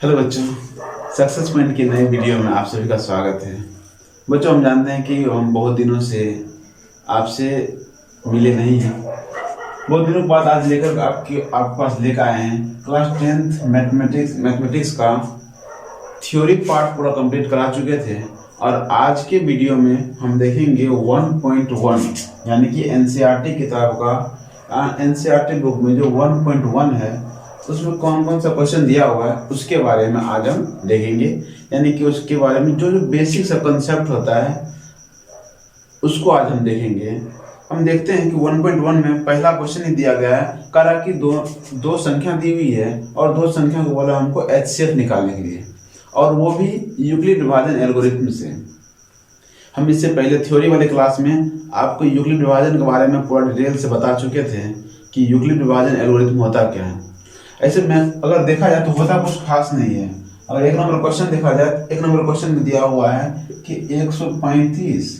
Hello बच्चों, success point की नई वीडियो में आप सभी का स्वागत है। बच्चों, हम जानते हैं कि हम बहुत दिनों से आपसे मिले नहीं हैं। बहुत दिनों के बाद आज लेकर आपके पास लेकर आए हैं क्लास 10th मैथमेटिक्स का थ्योरी पार्ट पूरा कंप्लीट करा चुके थे और आज के वीडियो में हम देखेंगे 1.1 यानी कि एनसीईआरटी किताब का एनसीईआरटी बुक में जो 1.1 है उसमें कौन कौन सा क्वेश्चन दिया हुआ है उसके बारे में आज हम देखेंगे। यानी कि उसके बारे में जो जो बेसिक सा कंसेप्ट होता है उसको आज हम देखेंगे। हम देखते हैं कि 1.1 में पहला क्वेश्चन ही दिया गया है, करा कि दो संख्या दी हुई है और दो संख्या को बोला हमको एचसीएफ निकालने के लिए, और वो भी यूक्लिड विभाजन एल्गोरिथम से। हम इससे पहले थ्योरी वाले क्लास में आपको यूक्लिड विभाजन के बारे में पूरा डिटेल से बता चुके थे कि यूक्लिड विभाजन एल्गोरिथम होता क्या है। ऐसे में अगर देखा जाए तो होता कुछ खास नहीं है। अगर एक नंबर क्वेश्चन देखा जाए, एक नंबर क्वेश्चन में दिया हुआ है कि 135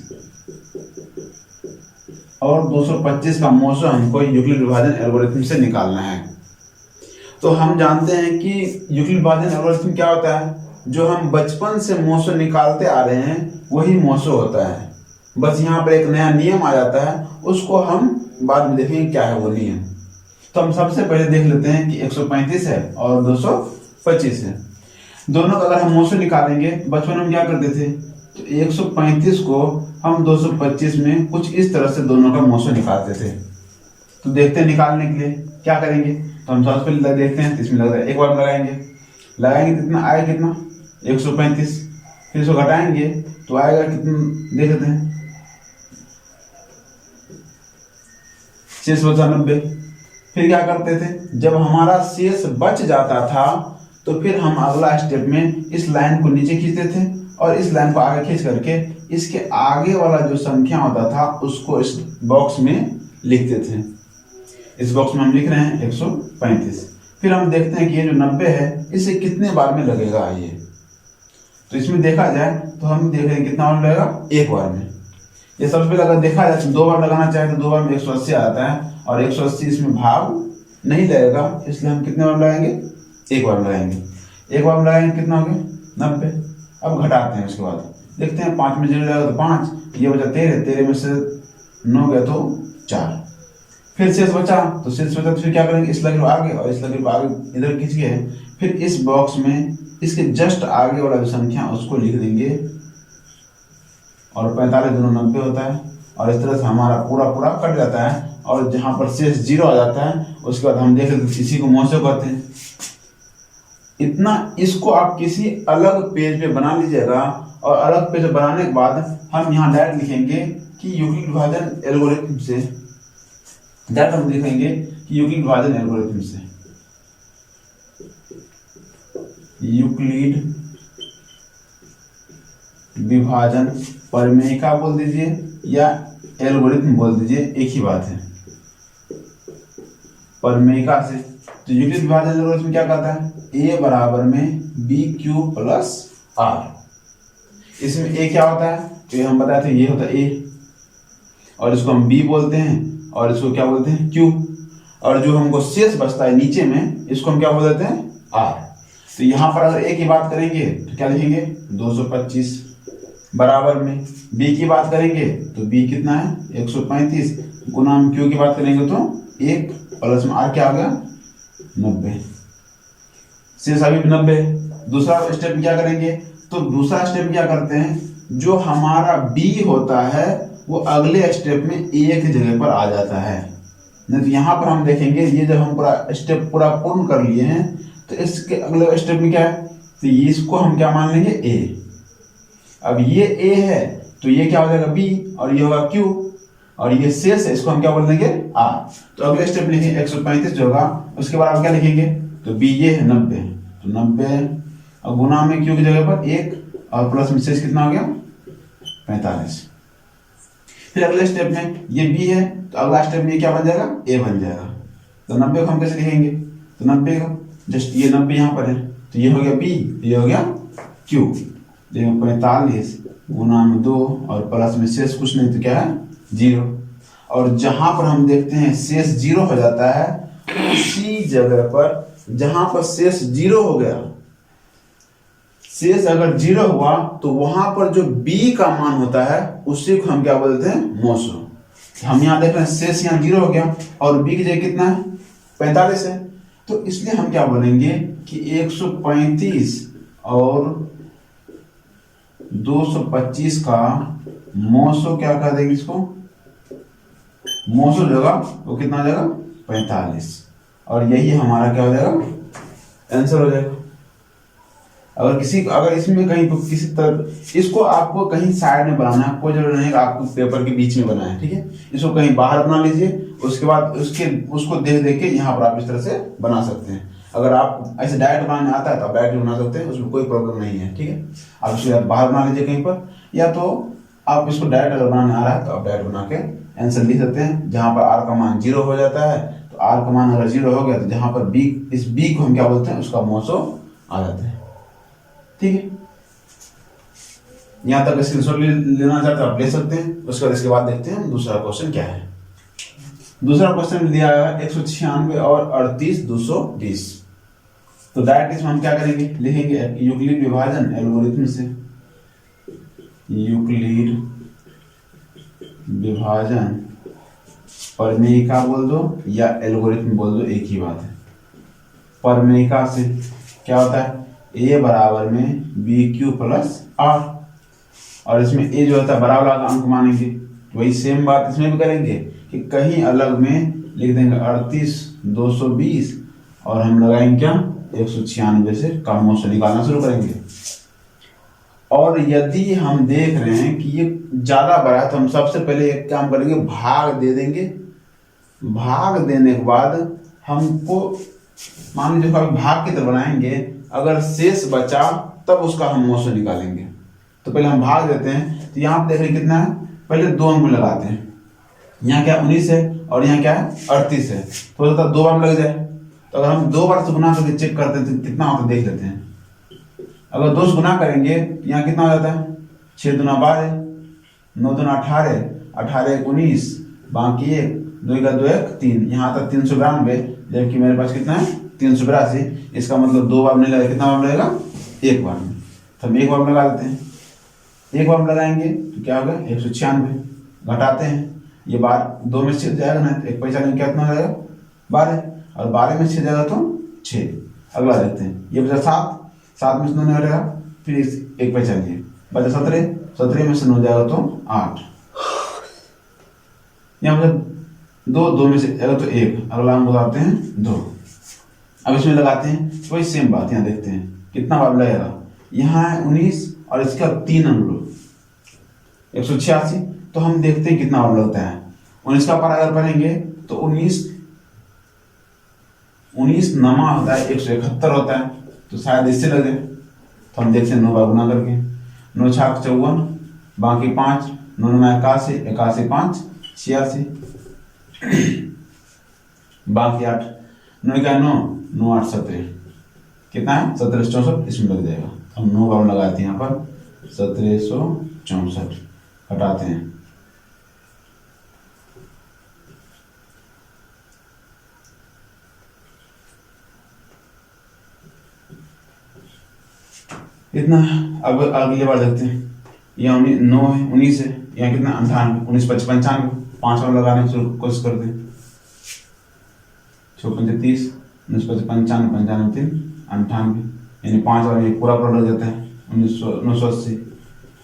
और 225 का मोशो हमको यूक्लिड विभाजन एल्गोरिथम से निकालना है। तो हम जानते हैं कि यूक्लिड विभाजन एल्गोरिथम क्या होता है। जो हम बचपन से मोशो निकालते आ रहे हैं वही मोशो होता है, बस यहाँ पर एक नया नियम आ जाता है, उसको हम बाद में देखेंगे क्या है वो नियम। तो हम सबसे पहले देख लेते हैं कि 135 है और 225 है। दोनों का अगर हम मोशो निकालेंगे, बचपन में क्या करते थे, तो 135 को हम 225 में कुछ इस तरह से दोनों का मोशो निकालते थे। तो देखते हैं निकालने के लिए क्या करेंगे। तो हम सबसे पहले देखते हैं, इसमें लग रहा है एक बार लगाएंगे कितना आए, कितना 135, फिर इसको घटाएंगे तो आएगा कितना, देख लेते हैं, शेष बचा 90। फिर क्या करते थे, जब हमारा शेष बच जाता था तो फिर हम अगला स्टेप में इस लाइन को नीचे खींचते थे और इस लाइन को आगे खींच करके इसके आगे वाला जो संख्या होता था उसको इस बॉक्स में लिखते थे। इस बॉक्स में हम लिख रहे हैं 135। फिर हम देखते हैं कि ये जो 90 है इसे कितने बार में लगेगा ये। तो इसमें देखा जाए तो हम देख रहे हैं कितना बार लगेगा, एक बार में। ये सबसे पहले अगर देखा जाए तो दो बार लगाना चाहे तो दो बार में 180 आता है और 180 इसमें भाग नहीं लगेगा, इसलिए हम कितने बार लगाएंगे, एक बार लगाएंगे। एक बार लगाएंगे कितना हो गया, 90। अब घटाते हैं, उसके बाद देखते हैं 5 में 0 जाएगा तो 5, ये बचा 13, 13 में से 9 गया तो 4, फिर शेष बचा तो फिर क्या करेंगे, इस लकीर को आगे और इस लकीर को आगे इधर खींचिए, फिर इस बॉक्स में इसके जस्ट आगे वाला जो संख्या उसको लिख देंगे और 45 दोनों 90 होता है और इस तरह से हमारा पूरा कट जाता है और जहां पर शेष 0 आ जाता है उसके बाद हम देख लेते हैं इसी को मोशो कहते हैं। इतना इसको आप किसी अलग पेज पे बना लीजिएगा और अलग पेज बनाने के बाद हम यहाँ डायरेक्ट लिखेंगे कि यूक्लिड विभाजन एल्गोरिथम से, डायरेक्ट हम लिखेंगे कि यूक्लिड विभाजन एल्गोरिथम से, यूक्लिड विभाजन प्रमेयिका बोल दीजिए या एल्गोरिथम बोल दीजिए, एक ही बात है, प्रमेयिका से। तो यूक्लिड विभाजन एल्गोरिथम क्या कहता है, a बराबर में BQ प्लस R। इसमें a क्या होता है, तो ये हम बताए थे, ये होता है a और इसको हम b बोलते हैं और इसको क्या बोलते हैं q, और जो हमको शेष बचता है नीचे में इसको हम क्या बोल देते हैं r। तो यहाँ पर अगर a की बात करेंगे तो क्या लिखेंगे 225, बराबर में b की बात करेंगे तो b कितना है 135, गुना हम q की बात करेंगे तो 1 प्लस में r क्या आ गया 90, शेष अभी 90। दूसरा स्टेप क्या करेंगे, तो दूसरा स्टेप क्या करते हैं, जो हमारा b होता है वो अगले स्टेप में a की जगह पर आ जाता है। नहीं तो यहाँ पर हम देखेंगे, ये जब हम पूरा स्टेप पूरा पूर्ण कर लिए हैं तो इसके अगले स्टेप में क्या है, तो इसको हम क्या मान लेंगे a। अब ये a है तो ये क्या हो जाएगा b और ये होगा q और ये शेष है, इसको हम क्या बोल देंगे r। तो अगले स्टेप लिखेंगे 135 जो होगा, उसके बाद आप क्या लिखेंगे, तो b ये है 90, तो 90 और गुना में q की जगह पर 1 और प्लस में शेष कितना हो गया 45। फिर अगले स्टेप में ये b है तो अगला स्टेप में क्या बन जाएगा, a बन जाएगा। तो 90 को हम कैसे लिखेंगे, तो 90 का जस्ट ये 90 यहाँ पर है तो ये हो गया b, ये हो गया q, देखो 45 गुना में 2 और प्लस में शेष कुछ नहीं तो क्या है 0। और जहां पर हम देखते हैं शेष 0 हो जाता है, उसी जगह पर जहां पर शेष 0 हो गया शेष अगर 0 हुआ तो वहां पर जो b का मान होता है उसी को हम क्या बोलते हैं, मोसो। हम यहाँ देख रहे हैं शेष यहाँ 0 हो गया और b की जगह कितना है, 45 है, तो इसलिए हम क्या बोलेंगे कि 135 और 225 का मोसो क्या कर देंगे, इसको मोसो जगह वो कितना हो जाएगा, 45, और यही हमारा क्या हो जाएगा, आंसर हो जाएगा। अगर इसमें कहीं किसी तरह इसको आपको कहीं साइड में बनाना है, कोई जरूरी नहीं है आपको पेपर के बीच में बनाना है, ठीक है। इसको कहीं बाहर बना लीजिए, उसके बाद उसको देख देख के यहाँ पर आप इस तरह से बना सकते हैं। अगर आप ऐसे डायरेक्ट बनाने आता है तो आप डायरेक्ट बना सकते हैं, उसमें कोई प्रॉब्लम नहीं है, ठीक है। आप इसको बाहर बना लीजिए कहीं पर, या तो आप इसको डायरेक्ट अगर बनाने आ रहा है तो आप डायरेक्ट बना के आंसर लिख सकते हैं। जहाँ पर आर का मान 0 हो जाता है तो आर का मान अगर 0 हो गया तो जहाँ पर बी, इस बी को हम क्या बोलते हैं, उसका मोसो आ जाता है, ठीक है। यहाँ तक स्क्रीनशॉट लेना चाहते हैं आप ले सकते हैं। उसके बाद इसके बाद देखते हैं दूसरा क्वेश्चन क्या है। दूसरा क्वेश्चन दिया है 196 और 38 220। तो डायरेक्ट इसमें हम क्या करेंगे, लिखेंगे यूक्लिड विभाजन एल्गोरिथम से। यूक्लिड विभाजन परमेयिका बोल दो या एल्गोरिथम बोल दो, एक ही बात है। परमेयिका से क्या होता है, ए बराबर में बी क्यू प्लस आर, और इसमें ए जो होता है बराबर का अंक मानेंगे। वही सेम बात इसमें भी करेंगे कि कहीं अलग में लिख देंगे 38 220 और हम लगाएंगे क्या, 196 से का मोसो निकालना शुरू करेंगे। और यदि हम देख रहे हैं कि ये ज्यादा बड़ा है तो हम सबसे पहले एक काम करेंगे, भाग दे देंगे। भाग देने के बाद हमको मान लीजिए भाग की तरह बनाएंगे, अगर शेष बचा तब उसका हम मोसो निकालेंगे। तो पहले हम भाग देते हैं, तो यहाँ पे देख रहे कितना है, पहले 2 अंक लगाते हैं। यहाँ क्या 19 है और यहाँ क्या है 38 है, तो हो सकता है 2 बार लग जाए। तो अगर हम 2 बार से गुना करके चेक करते हैं तो कितना होता है देख लेते हैं। अगर 2 से गुना करेंगे तो यहाँ कितना हो जाता है, 6 दूना 12, 9 दूना 18, 18 1 19, बाकी 1 2 का 2 1 3, यहाँ आता 392, जबकि मेरे पास कितना है 382। इसका मतलब 2 बार नहीं लगेगा, कितना बार लगेगा, 1 बार में। तो हम 1 बार में लगा देते हैं। 1 बार में लगाएंगे तो क्या होगा 196, घटाते हैं, ये बार 2 में से छेद जाएगा ना, एक पैसा नहीं, कितना हो जाएगा 12, और 12 में से छेद जाएगा तो 6। अगला देखते हैं, ये बचा 7, 7 में से 9 नहीं हटेगा, फिर एक पैसा लिए बचा 17, 17 में से 9 जाएगा तो 8, यहाँ पर 2 में से जाएगा तो 1, अगला हम बताते हैं 2। अब इसमें लगाते हैं, वही सेम बात यहाँ देखते हैं कितना बार लगेगा। यहाँ है 19 और इसका 3 अंक लो 186, तो हम देखते हैं कितना बार लगता है। 19 का पारा अगर पढ़ेंगे तो 19 नमा होता है 171 होता है, तो शायद इससे लगे। तो हम देखते हैं 9 बार गुना करके, 9 छाक 54, बाकी 5, 9 9 81, 81 5 86, बाकी 8, 9 का 9 9 8 17, कितना है 1764, इसमें लग जाएगा। हम 9 बार लगाते हैं यहाँ पर 1764, हटाते हैं, इतना। अब अगली बार देखते हैं, यहाँ 9 है 19 है, यहाँ कितना 98, 19 5 95, 5 बार लगाने की कोशिश करते हैं। 6 5 30, 19 5 95, 95 3 98, यानी 5 बार ये पूरा लग जाता है 980।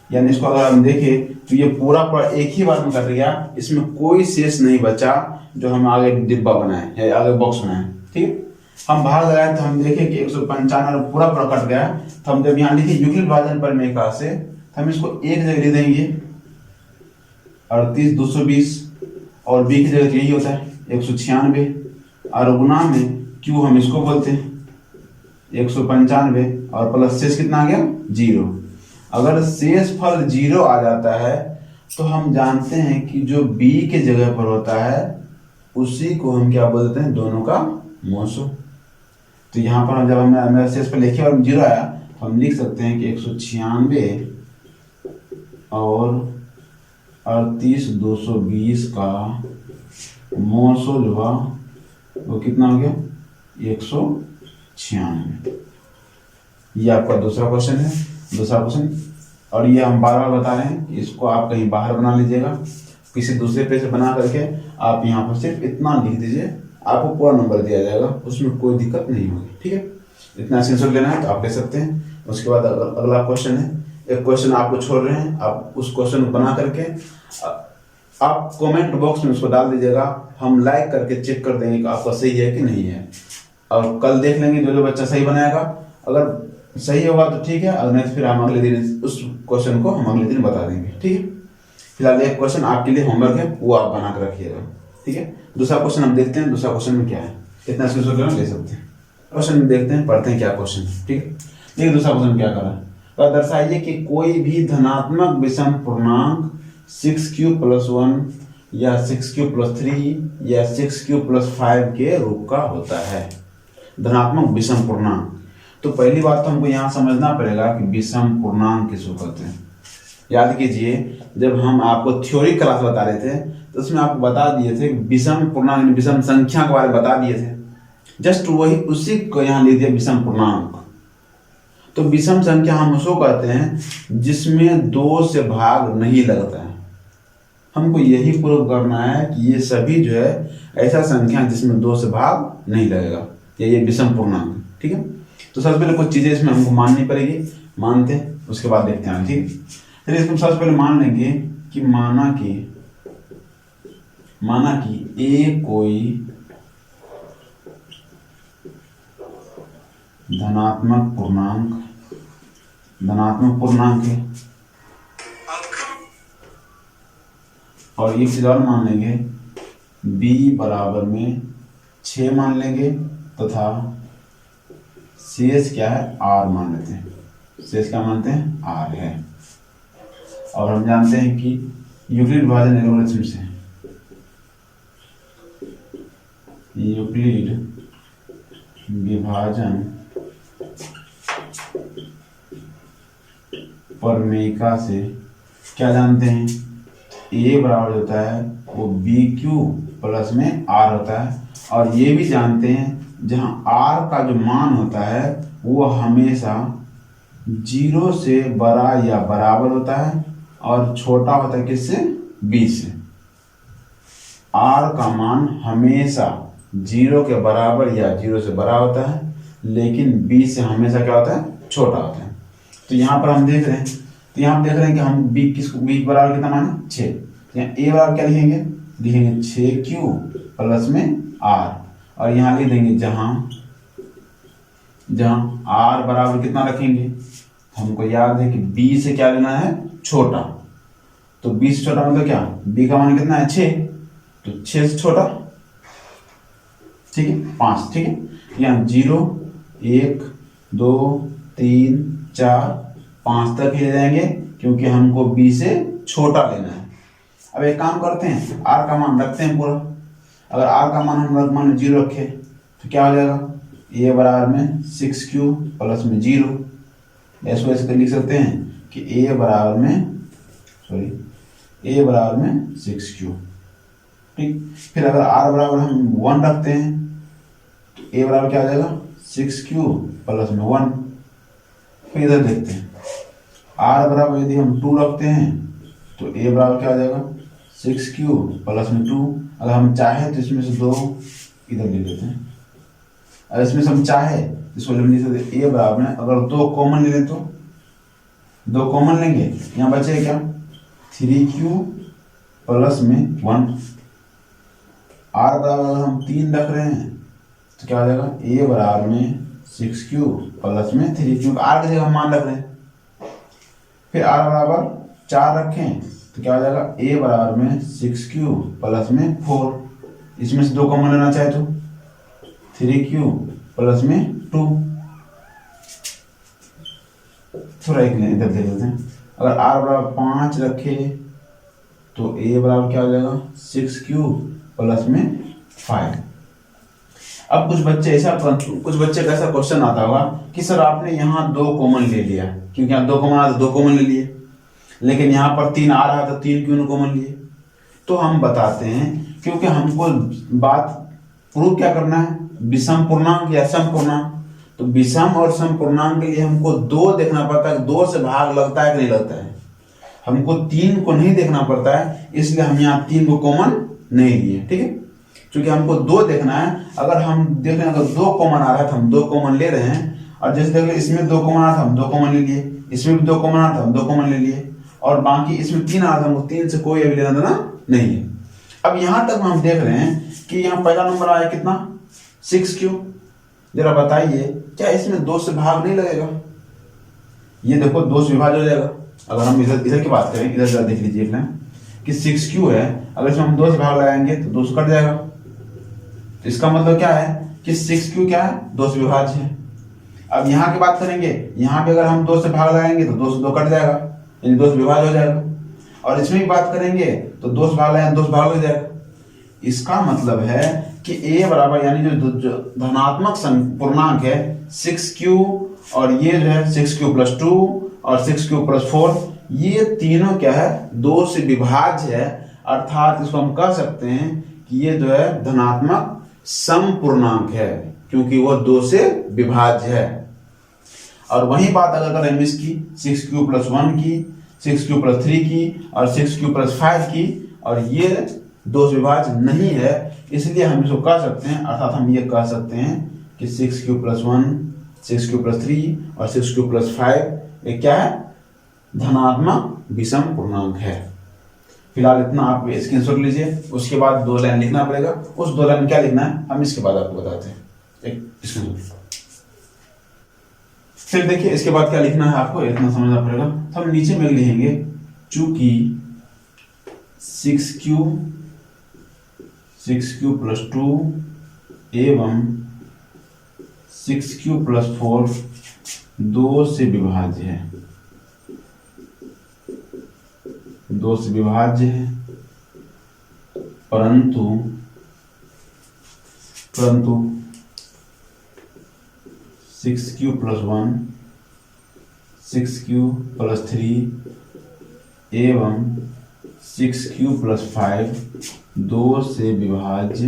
यानी इसको अगर हम देखें तो ये पूरा एक ही बार में कट गया, इसमें कोई शेष नहीं बचा जो हम आगे डिब्बा बनाए या आगे बॉक्स बनाए, ठीक है। हम भाग लगाए तो हम देखें कि 195 पूरा कट गया। तो हम जब यहाँ लिखे यूक्लिड विभाजन परमेयिका से, तो हम इसको एक जगह लिख देंगे 38 220, और बी की जगह यही होता है 196, और गुना में क्यू हम इसको बोलते हैं 195, और प्लस शेष कितना आ गया 0। अगर शेष फल 0 आ जाता है तो हम जानते हैं कि जो b के जगह पर होता है उसी को हम क्या बोलते हैं, दोनों का मोसो। तो यहाँ पर हम जब हमें शेष पर लिखे और 0 आया तो हम लिख सकते हैं कि 196 और 38 220 का मोसो जो हुआ वो कितना हो गया 196। ये आपका दूसरा क्वेश्चन है, दूसरा क्वेश्चन। और ये हम बार बार बता रहे हैं, इसको आप कहीं बाहर बना लीजिएगा, किसी दूसरे पेज पे बना करके आप यहाँ पर सिर्फ इतना लिख दीजिए, आपको पूरा नंबर दिया जाएगा, उसमें कोई दिक्कत नहीं होगी। ठीक है, इतना स्क्रीनशॉट लेना है तो आप ले सकते हैं। उसके बाद अगला क्वेश्चन है, एक क्वेश्चन आपको छोड़ रहे हैं, आप उस क्वेश्चन को बना करके आप कमेंट बॉक्स में उसको डाल दीजिएगा, हम लाइक करके चेक कर देंगे कि आपका सही है कि नहीं है। और कल देख लेंगे जो बच्चा सही बनाएगा, अगर सही होगा तो ठीक है, अगर नहीं तो फिर हम अगले दिन उस क्वेश्चन को हम अगले दिन बता देंगे। ठीक है, फिलहाल एक क्वेश्चन आपके लिए होमवर्क है, वो आप बना कर रखिएगा। ठीक है, दूसरा क्वेश्चन हम देखते हैं, दूसरा क्वेश्चन में क्या है, कितना स्क्रीनशॉट लेना ले सकते हैं। क्वेश्चन में देखते हैं, पढ़ते हैं क्या क्वेश्चन है। ठीक है, देखिए दूसरा क्वेश्चन क्या कर रहा है, तो दर्शाइए कि कोई भी धनात्मक विषम पूर्णांक 6q + 1 या 6q + 3 या 6q + 5 के रूप का होता है। धनात्मक विषम पूर्णांक, तो पहली बात तो हमको यहाँ समझना पड़ेगा कि विषम पूर्णांक किसको कहते हैं। याद कीजिए, जब हम आपको थ्योरी क्लास बता रहे थे तो उसमें आपको बता दिए थे विषम पूर्णांक, विषम संख्या के बारे में बता दिए थे, जस्ट वही उसी को यहाँ लिख दिया विषम पूर्णांक। तो विषम संख्या हम उसको कहते हैं जिसमें 2 से भाग नहीं लगता है। हमको यही प्रूव करना है कि ये सभी जो है ऐसा संख्या जिसमें 2 से भाग नहीं लगेगा, ये विषम पूर्णांक। ठीक है, तो सबसे पहले कुछ चीजें इसमें हमको माननी पड़ेगी, मानते हैं उसके बाद देखते हैं। ठीक है, चलिए इसको सबसे पहले मान लेंगे कि माना कि ए कोई धनात्मक पूर्णांक है, और एक चीज और मान लेंगे, b बराबर में 6 मान लेंगे तथा शेष क्या है, r मान लेते हैं। शेष क्या मानते हैं, r है। और हम जानते हैं कि यूक्लिड विभाजन एल्गोरिथम से यूक्लिड विभाजन प्रमेयिका से क्या जानते हैं, a बराबर होता है वो BQ प्लस में r होता है। और ये भी जानते हैं जहाँ r का जो मान होता है वो हमेशा 0 से बड़ा या बराबर होता है और छोटा होता है किससे, b से। r का मान हमेशा 0 के बराबर या 0 से बड़ा होता है, लेकिन b से हमेशा क्या होता है, छोटा होता है। तो यहाँ पर हम देख रहे हैं, तो यहाँ देख रहे हैं कि हम b के बराबर कितना माने, 6। तो यहाँ a बराबर क्या लिखेंगे 6q प्लस में r, और यहाँ लिख देंगे जहाँ r बराबर कितना रखेंगे, हमको याद है कि b से क्या लेना है, छोटा। तो b से छोटा मतलब क्या, b का मान कितना है 6, तो 6 से छोटा, ठीक है 5। ठीक है, यहाँ 0 1 2 3 4 5 तक ले जाएंगे क्योंकि हमको b से छोटा लेना है। अब एक काम करते हैं, r का मान रखते हैं पूरा। अगर r का मान हम मान 0 रखे तो क्या हो जाएगा, a बराबर में 6q प्लस में 0। ऐसे ऐसे लिख सकते हैं कि a बराबर में 6q। ठीक, फिर अगर r बराबर हम 1 रखते हैं तो a बराबर क्या हो जाएगा, 6q प्लस में 1। फिर इधर देखते हैं, r बराबर यदि हम 2 रखते हैं तो a बराबर क्या हो जाएगा, 6q प्लस में 2। अगर हम चाहे तो इसमें से 2 इधर ले लेते हैं, अगर इसमें से हम चाहे इसको ले सकते a बराबर में, अगर 2 कॉमन ले लें तो 2 कॉमन लेंगे, यहाँ बचेगा क्या, 3q प्लस में 1। r बराबर अगर हम 3 रख रहे हैं तो क्या हो जाएगा, a बराबर में 6q प्लस में 3q, r की जगह हम मान रख रहे हैं। फिर r बराबर 4 रखें तो क्या हो जाएगा, a बराबर में 6q प्लस में 4। इसमें से 2 कॉमन लेना चाहे तो 3q प्लस में 2। थोड़ा एक इधर देख लेते हैं, अगर r बराबर 5 रखे तो a बराबर क्या हो जाएगा, 6q प्लस में 5। अब कुछ बच्चे का ऐसा क्वेश्चन आता होगा कि सर आपने यहाँ 2 कॉमन ले लिया, क्योंकि यहाँ 2 कॉमन आया तो 2 कॉमन ले लिए, लेकिन यहाँ पर 3 आ रहा तो 3 क्यों कॉमन लिए। तो हम बताते हैं क्योंकि हमको बात प्रूव क्या करना है, विषम पूर्णांक या सम पूर्णांक। तो विषम और सम पूर्णांक के लिए हमको 2 देखना पड़ता है, 2 से भाग लगता है कि नहीं लगता है। हमको 3 को नहीं देखना पड़ता है, इसलिए हम यहाँ 3 को कॉमन नहीं लिए, ठीक है। क्योंकि हमको 2 देखना है, अगर हम देख रहे हैं अगर 2 कॉमन आ रहा है तो हम 2 कॉमन ले रहे हैं। और जैसे देख लीजिए इसमें 2 कॉमन आ रहा था हम 2 कॉमन ले लिए, इसमें भी 2 कॉमन आ रहा था हम 2 कॉमन ले लिए, और बाकी इसमें 3 आ रहा था हमको 3 से कोई अभी लेना देना नहीं है। अब यहाँ तक हम देख रहे हैं कि यहाँ पहला नंबर आया कितना 6Q। जरा बताइए क्या इसमें 2 से भाग नहीं लगेगा? ये देखो 2 से विभाज्य हो जाएगा। अगर हम इधर की बात करें, इधर जरा देख लीजिए कि 6Q है, अगर इसमें हम 2 से भाग लगाएंगे तो 2 से कट जाएगा। तो इसका मतलब क्या है कि 6Q क्या है 2 से विभाज्य है। अब यहाँ की बात करेंगे, यहाँ पे अगर हम 2 से भाग लगाएंगे तो 2 से 2 कट जाएगा, यानी 2 से विभाज्य हो जाएगा। और इसमें भी बात करेंगे तो 2 से भाग लगाएंगे 2 से भाग हो जाएगा। इसका मतलब है कि a बराबर यानी जो धनात्मक पूर्णांक है 6Q, और ये जो है 6Q + 2 और 6Q + 4, ये तीनों क्या है 2 से विभाज्य है। अर्थात इसको हम कह सकते हैं कि ये जो है धनात्मक समपूर्णांक है, क्योंकि वो 2 से विभाज्य है। और वही बात अगर करें हम इसकी 6Q + 1 की, 6Q + 3 की और 6Q + 5 की, और ये 2 से विभाज्य नहीं है, इसलिए हम इसको कह सकते हैं, अर्थात हम ये कह सकते हैं कि 6Q + 1, 6Q + 3 और 6Q + 5 ये क्या है धनात्मक विषम पूर्णांक है। फिलहाल इतना आप स्क्रीनशॉट लीजिए, उसके बाद 2 लाइन लिखना पड़ेगा। उस 2 लाइन में क्या लिखना है हम इसके बाद आपको बताते हैं। एक स्क्रीनशॉट फिर देखिए, इसके बाद क्या लिखना है आपको इतना समझना पड़ेगा। तो हम नीचे में लिखेंगे चूंकि 6Q + 2 एवं 6Q + 4 2 से विभाज्य है, 2 से विभाज्य है, परंतु 6Q + 1, 6Q + 3 एवं 6Q + 5 2 से विभाज्य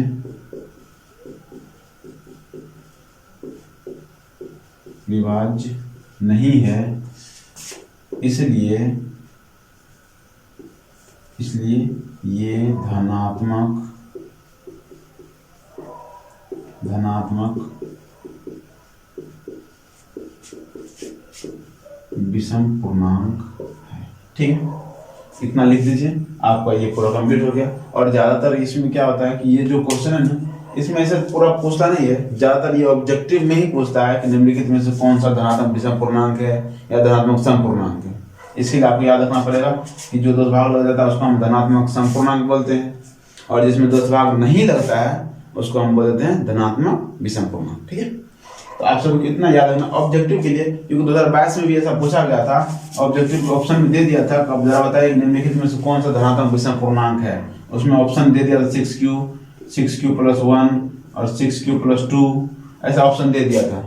नहीं है, इसलिए ये धनात्मक विषम पूर्णांक है। ठीक है, इतना लिख दीजिए, आपका ये पूरा कंप्लीट हो गया। और ज्यादातर इसमें क्या होता है कि ये जो क्वेश्चन है ना, इसमें ऐसे पूरा पूछता नहीं है, ज्यादातर ये ऑब्जेक्टिव में ही पूछता है कि निम्नलिखित में से कौन सा धनात्मक विषम पूर्णांक है या धनात्मक सम पूर्णांक है। इसके लिए आपको याद रखना पड़ेगा कि जो 2 से भाग लग जाता है उसको हम धनात्मक सम पूर्णांक बोलते हैं, और जिसमें 2 से भाग नहीं लगता है उसको हम बोलते हैं धनात्मक विषम पूर्णांक। ठीक है, तो आप सबको इतना याद रखना ऑब्जेक्टिव के लिए, क्योंकि 2022 में भी ऐसा पूछा गया था, ऑब्जेक्टिव ऑप्शन में दे दिया था। अब जरा बताइए निम्नलिखित में से कौन सा धनात्मक विषम पूर्णांक है। उसमें ऑप्शन दे दिया था 6Q + 1 और 6Q + 2, ऐसा ऑप्शन दे दिया था।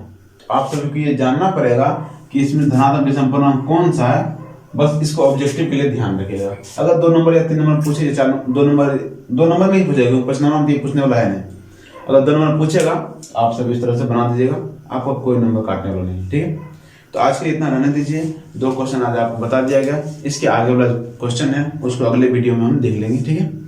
आप सबको ये जानना पड़ेगा कि इसमें धनात्मक विषम पूर्णांक कौन सा है, बस इसको ऑब्जेक्टिव के लिए ध्यान रखिएगा। अगर 2 नंबर या 3 नंबर पूछे, 2 नंबर में ही पूछेगा, 5 नंबर में पूछने वाला है नहीं। अगर 2 नंबर पूछेगा आप सब इस तरह से बना दीजिएगा, आपको कोई नंबर काटने वाला नहीं। ठीक है, तो आज के लिए इतना रहने दीजिए। 2 क्वेश्चन आज आपको बता दिया गया, इसके आगे वाला क्वेश्चन है उसको अगले वीडियो में हम देख लेंगे। ठीक है।